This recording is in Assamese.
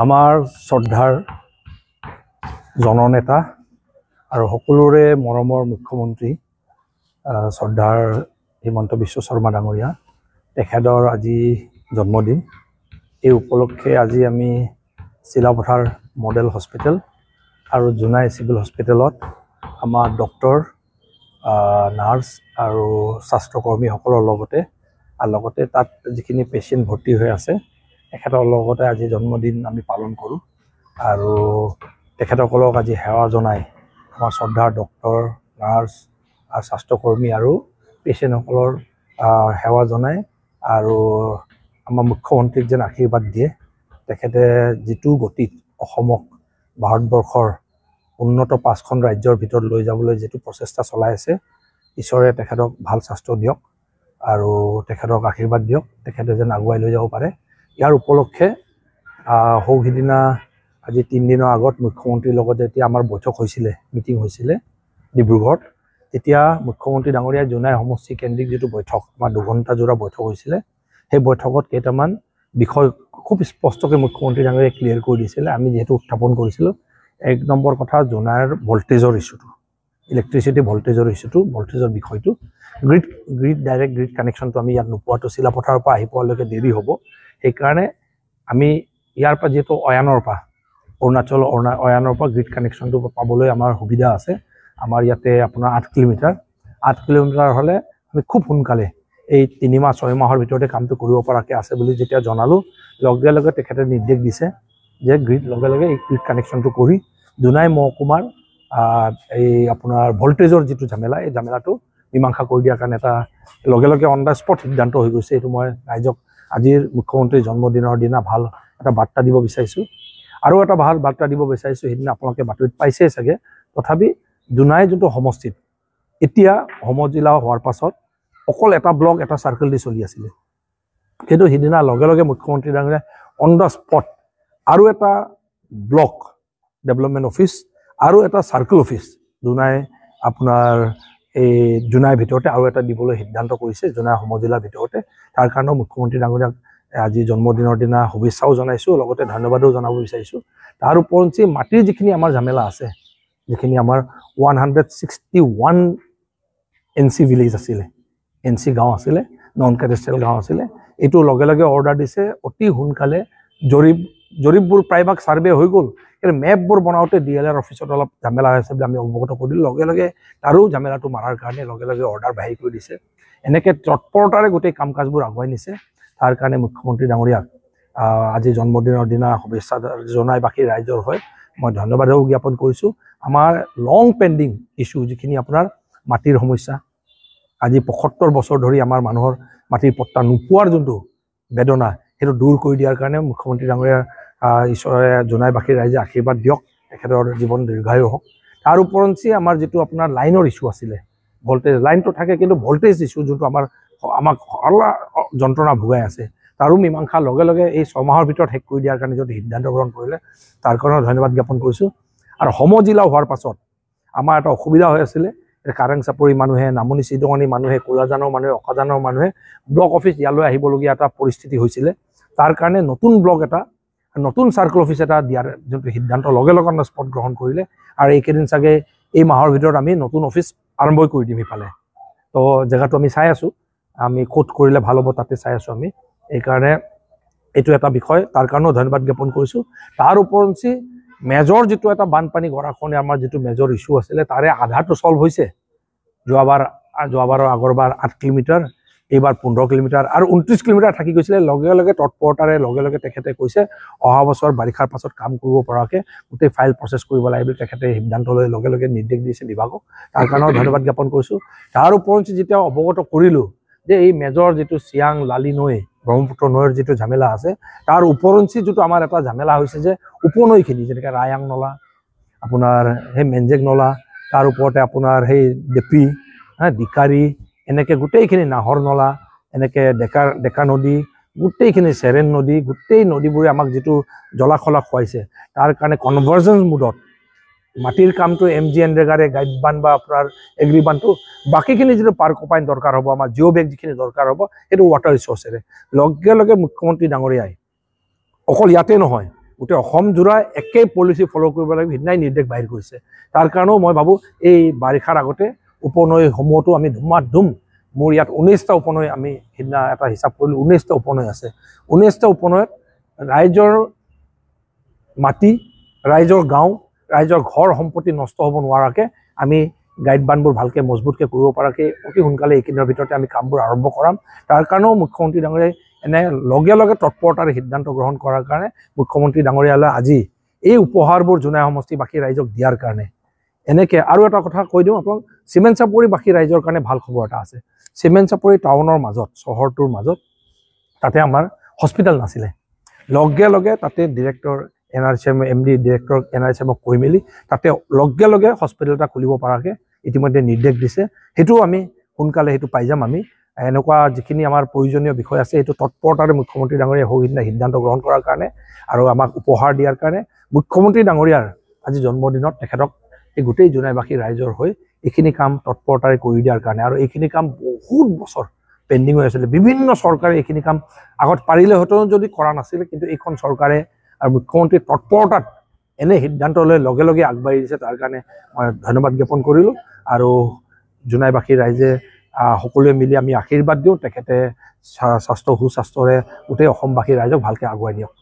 আমাৰ শ্ৰদ্ধাৰ জননেতা আৰু সকলোৰে মৰমৰ মুখ্যমন্ত্ৰী শ্ৰদ্ধাৰ হিমন্ত বিশ্ব শৰ্মা ডাঙৰীয়া তেখেতৰ আজি জন্মদিন। এই উপলক্ষে আজি আমি চিলাপথাৰ মডেল হস্পিটেল আৰু জোনাই চিভিল হস্পিটেলত আমাৰ ডক্টৰ নাৰ্ছ আৰু স্বাস্থ্যকৰ্মীসকলৰ লগতে তাত যিখিনি পেচেণ্ট ভৰ্তি হৈ আছে তেখেতৰ লগতে আজি জন্মদিন আমি পালন কৰোঁ আৰু তেখেতসকলক আজি সেৱা জনাই আমাৰ শ্ৰদ্ধাৰ ডক্টৰ নাৰ্ছ আৰু স্বাস্থ্যকৰ্মী আৰু পেচেণ্টসকলৰ সেৱা জনাই আৰু আমাৰ মুখ্যমন্ত্ৰীক যেন আশীৰ্বাদ দিয়ে। তেখেতে যিটো গতিত অসমক ভাৰতবৰ্ষৰ উন্নত 5খন ৰাজ্যৰ ভিতৰত লৈ যাবলৈ যিটো প্ৰচেষ্টা চলাই আছে, ঈশ্বৰে তেখেতক ভাল স্বাস্থ্য দিয়ক আৰু তেখেতক আশীৰ্বাদ দিয়ক, তেখেতে যেন আগুৱাই লৈ যাব পাৰে। ইয়াৰ উপলক্ষে সৌসিদিনা আজি 3 দিনৰ আগত মুখ্যমন্ত্ৰীৰ লগত যেতিয়া আমাৰ বৈঠক হৈছিলে, মিটিং হৈছিলে ডিব্ৰুগড়ত, তেতিয়া মুখ্যমন্ত্ৰী ডাঙৰীয়াই জোনাই সমষ্টি কেন্দ্ৰিক যিটো বৈঠক আমাৰ 2 ঘণ্টা জোৰা বৈঠক হৈছিলে, সেই বৈঠকত কেইটামান বিষয় খুব স্পষ্টকৈ মুখ্যমন্ত্ৰী ডাঙৰীয়াই ক্লিয়াৰ কৰি দিছিলে। আমি যিহেতু উত্থাপন কৰিছিলোঁ 1 নম্বৰ কথা জোনাইৰ ভল্টেজৰ ইছ্যুটো, ইলেক্ট্ৰিচিটি ভল্টেজৰ বিষয়টো, ডাইৰেক্ট গ্ৰিড কানেকশ্যনটো আমি ইয়াত নোপোৱাটো চিলাপথাৰৰ পৰা আহি পোৱালৈকে দেৰি হ'ব। সেইকাৰণে আমি ইয়াৰ পৰা যিহেতু অয়ানৰ পৰা অয়ানৰ পৰা গ্ৰিড কানেকশ্যনটো পাবলৈ আমাৰ সুবিধা আছে। আমাৰ ইয়াতে আপোনাৰ 8 কিলোমিটাৰ হ'লে আমি খুব সোনকালে এই 3 মাহ 6 মাহৰ ভিতৰতে কামটো কৰিব পৰাকৈ আছে বুলি যেতিয়া জনালোঁ, লগে লগে তেখেতে নিৰ্দেশ দিছে যে লগে লগে এই গ্ৰিড কানেকশ্যনটো কৰি জোনাই মহকুমাৰ এই আপোনাৰ ভল্টেজৰ যিটো ঝামেলা, এই ঝামেলাটো মীমাংসা কৰি দিয়াৰ কাৰণে এটা লগে লগে অন দ্য স্পট সিদ্ধান্ত হৈ গৈছে। এইটো মই ৰাইজক আজিৰ মুখ্যমন্ত্ৰীৰ জন্মদিনৰ দিনা ভাল এটা বাৰ্তা দিব বিচাৰিছোঁ। আৰু এটা ভাল বাৰ্তা দিব বিচাৰিছোঁ, সেইদিনা আপোনালোকে বাতৰিত পাইছেই চাগে, তথাপি জোনাই যোনটো সমষ্টিত এতিয়া সমজিলা হোৱাৰ পাছত অকল এটা ব্লক এটা চাৰ্কেল দি চলি আছিলে, কিন্তু সিদিনা লগে লগে মুখ্যমন্ত্ৰী ডাঙৰীয়াই অন দ্য স্পট আৰু এটা ব্লক ডেভেলপমেণ্ট অফিচ আৰু এটা চাৰ্কেল অফিচ জোনাই আপোনাৰ এই জোনাইৰ ভিতৰতে আৰু এটা দিবলৈ সিদ্ধান্ত কৰিছে জোনাই সমজিলাৰ ভিতৰতে। তাৰ কাৰণেও মুখ্যমন্ত্ৰী ডাঙৰীয়াক আজি জন্মদিনৰ দিনা শুভেচ্ছাও জনাইছোঁ, লগতে ধন্যবাদো জনাব বিচাৰিছোঁ। তাৰ উপৰঞ্চি মাটিৰ যিখিনি আমাৰ ঝামেলা আছে, যিখিনি আমাৰ 161 NC ভিলেজ আছিলে, NC গাঁও আছিলে, নন কেডাষ্ট্ৰিয়েল গাঁও আছিলে, এইটো লগে লগে অৰ্ডাৰ দিছে অতি সোনকালে জৰীপবোৰ প্ৰায়ভাগ ছাৰ্ভে হৈ গ'ল, কিন্তু মেপবোৰ বনাওঁতে DLR অফিচত অলপ ঝামেলা হৈছে বুলি আমি অৱগত কৰিলোঁ। লগে লগে তাৰো ঝামেলাটো মাৰাৰ কাৰণে লগে লগে অৰ্ডাৰ বাহিৰ কৰি দিছে। এনেকৈ তৎপৰতাৰে গোটেই কাম কাজবোৰ আগুৱাই নিছে। তাৰ কাৰণে মুখ্যমন্ত্ৰী ডাঙৰীয়াক আজি জন্মদিনৰ দিনা শুভেচ্ছা জনাই বাকী ৰাইজৰ হৈ মই ধন্যবাদো জ্ঞাপন কৰিছোঁ। আমাৰ লং পেণ্ডিং ইছ্যু যিখিনি আপোনাৰ মাটিৰ সমস্যা, আজি 75 বছৰ ধৰি আমাৰ মানুহৰ মাটিৰ পট্টা নোপোৱাৰ যোনটো বেদনা, সেইটো দূৰ কৰি দিয়াৰ কাৰণে মুখ্যমন্ত্ৰী ডাঙৰীয়াৰ ঈশ্বৰে জোনাইবাসীৰ ৰাইজে আশীৰ্বাদ দিয়ক, তেখেতৰ জীৱন দীৰ্ঘায়ু হওক। তাৰ উপৰঞ্চি আমাৰ যিটো আপোনাৰ লাইনৰ ইছ্যু আছিলে, ভল্টেজ লাইনটো থাকে, কিন্তু ভল্টেজ ইছ্যু যোনটো আমাক যন্ত্ৰণা ভোগাই আছে, তাৰো মীমাংসা লগে লগে এই 6 মাহৰ ভিতৰত শেষ কৰি দিয়াৰ কাৰণে যদি সিদ্ধান্ত গ্ৰহণ কৰিলে, তাৰ কাৰণে ধন্যবাদ জ্ঞাপন কৰিছোঁ। আৰু সমজিলা হোৱাৰ পাছত আমাৰ এটা অসুবিধা হৈ আছিলে, কাৰেং চাপৰি মানুহে, নামনি চিদঙনি মানুহে, কোলাজানৰ মানুহে, অকাজানৰ মানুহে ব্লক অফিচ ইয়ালৈ আহিবলগীয়া এটা পৰিস্থিতি হৈছিলে। তাৰ কাৰণে নতুন ব্লক এটা, নতুন চাৰ্কেল অফিচ এটা দিয়াৰ যোনটো সিদ্ধান্ত লগে লগে স্পট গ্ৰহণ কৰিলে, আৰু এইকেইদিন চাগে এই মাহৰ ভিতৰত আমি নতুন অফিচ আৰম্ভই কৰি দিম ইফালে। তো জেগাটো আমি চাই আছোঁ, আমি ক'ত কৰিলে ভাল হ'ব তাতে চাই আছোঁ আমি। এইকাৰণে এইটো এটা বিষয়, তাৰ কাৰণেও ধন্যবাদ জ্ঞাপন কৰিছোঁ। তাৰ উপৰঞ্চি মেজৰ যিটো এটা বানপানী গৰাখহনীয়া আমাৰ যিটো মেজৰ ইছ্যু আছিলে, তাৰে আধাটো ছল্ভ হৈছে। যোৱাবাৰৰ আগৰবাৰ 8 কিলোমিটাৰ, এইবাৰ 15 কিলোমিটাৰ আৰু 29 কিলোমিটাৰ থাকি গৈছিলে। লগে লগে তৎপৰতাৰে লগে লগে তেখেতে কৈছে অহা বছৰ বাৰিষাৰ পাছত কাম কৰিব পৰাকৈ গোটেই ফাইল প্ৰচেছ কৰিব লাগে বুলি তেখেতে সিদ্ধান্ত লৈ লগে লগে নিৰ্দেশ দিছে বিভাগক, তাৰ কাৰণেও ধন্যবাদ জ্ঞাপন কৰিছোঁ। তাৰ উপৰঞ্চি যেতিয়া অৱগত কৰিলোঁ যে এই মেজৰ যিটো চিয়াং লালি নৈ, ব্ৰহ্মপুত্ৰ নৈৰ যিটো ঝামেলা আছে, তাৰ উপৰঞ্চি যিটো আমাৰ এটা ঝামেলা হৈছে যে উপনৈখিনি যেনেকৈ ৰায়াং নলা, আপোনাৰ সেই মেনজেক নলা, তাৰ ওপৰতে আপোনাৰ সেই ডেপি, ডিকাৰী, এনেকৈ গোটেইখিনি নাহৰ নলা, এনেকৈ ডেকা নদী, গোটেইখিনি চেৰেন নদী, গোটেই নদীবোৰে আমাক যিটো জলাশলা খুৱাইছে, তাৰ কাৰণে কনভাৰ্জেন্স মুডত মাটিৰ কামটো MGNৰেগাৰে গাইড বান বা আপোনাৰ এগ্ৰি বানটো, বাকীখিনি যিটো পাৰ্ক কপাইন দৰকাৰ হ'ব, আমাৰ জিঅ' বেগ যিখিনি দৰকাৰ হ'ব, সেইটো ৱাটাৰ ৰিচোৰ্চেৰে লগে লগে মুখ্যমন্ত্ৰী ডাঙৰীয়াই অকল ইয়াতে নহয়, গোটেই অসম জোৰা একেই পলিচি ফ'ল' কৰিব লাগিব সিদিনাই নিৰ্দেশ বাহিৰ কৰিছে। তাৰ কাৰণেও মই ভাবোঁ এই বাৰিষাৰ আগতে উপনৈসমূহতো আমি ধুমাধুম, মোৰ ইয়াত 19টা উপনৈ, আমি সিদিনা এটা হিচাপ কৰিলোঁ 19টা উপনৈ আছে। 19টা উপনৈত ৰাইজৰ মাটি, ৰাইজৰ গাঁও, ৰাইজৰ ঘৰ সম্পত্তি নষ্ট হ'ব নোৱাৰাকৈ আমি গাইড বানবোৰ ভালকৈ মজবুতকৈ কৰিব পৰাকৈ অতি সোনকালে এইকেইদিনৰ ভিতৰতে আমি কামবোৰ আৰম্ভ কৰাম। তাৰ কাৰণেও মুখ্যমন্ত্ৰী ডাঙৰীয়াই এনে লগে লগে তৎপৰতাৰে সিদ্ধান্ত গ্ৰহণ কৰাৰ কাৰণে মুখ্যমন্ত্ৰী ডাঙৰীয়ালৈ আজি এই উপহাৰবোৰ জোনাই সমষ্টিবাসী ৰাইজক দিয়াৰ কাৰণে। এনেকৈ আৰু এটা কথা কৈ দিওঁ আপোনাক, চিমেণ্ট চাপৰিবাসী ৰাইজৰ কাৰণে ভাল খবৰ এটা আছে। চিমেণ্ট চাপৰি টাউনৰ মাজত, চহৰটোৰ মাজত তাতে আমাৰ হস্পিটেল নাছিলে। লগে লগে তাতে ডিৰেক্টৰ NRCM MD ডিৰেক্টৰ NRCMক কৈ মেলি তাতে লগে লগে হস্পিটেল এটা খুলিব পৰাকৈ ইতিমধ্যে নিৰ্দেশ দিছে। সেইটোও আমি সোনকালে সেইটো পাই যাম। আমি এনেকুৱা যিখিনি আমাৰ প্ৰয়োজনীয় বিষয় আছে সেইটো তৎপৰতাৰে মুখ্যমন্ত্ৰী ডাঙৰীয়াই সেইদিনা সিদ্ধান্ত গ্ৰহণ কৰাৰ কাৰণে আৰু আমাক উপহাৰ দিয়াৰ কাৰণে। মুখ্যমন্ত্ৰী ডাঙৰীয়াৰ আজি জন্মদিনত তেখেতক এই গোটেই জোনাইবাসী ৰাইজৰ হৈ এইখিনি কাম তৎপৰতাৰে কৰি দিয়াৰ কাৰণে। আৰু এইখিনি কাম বহুত বছৰ পেণ্ডিং হৈ আছিলে। বিভিন্ন চৰকাৰে এইখিনি কাম আগত পাৰিলে হয়তো যদি কৰা নাছিলে, কিন্তু এইখন চৰকাৰে আৰু মুখ্যমন্ত্ৰীৰ তৎপৰতাত এনে সিদ্ধান্ত লৈ লগে লগে আগবাঢ়ি দিছে। তাৰ কাৰণে মই ধন্যবাদ জ্ঞাপন কৰিলোঁ। আৰু জোনাইবাসী ৰাইজে সকলোৱে মিলি আমি আশীৰ্বাদ দিওঁ তেখেতে সুস্বাস্থ্যৰে গোটেই অসমবাসী ৰাইজক ভালকৈ আগুৱাই দিয়ক।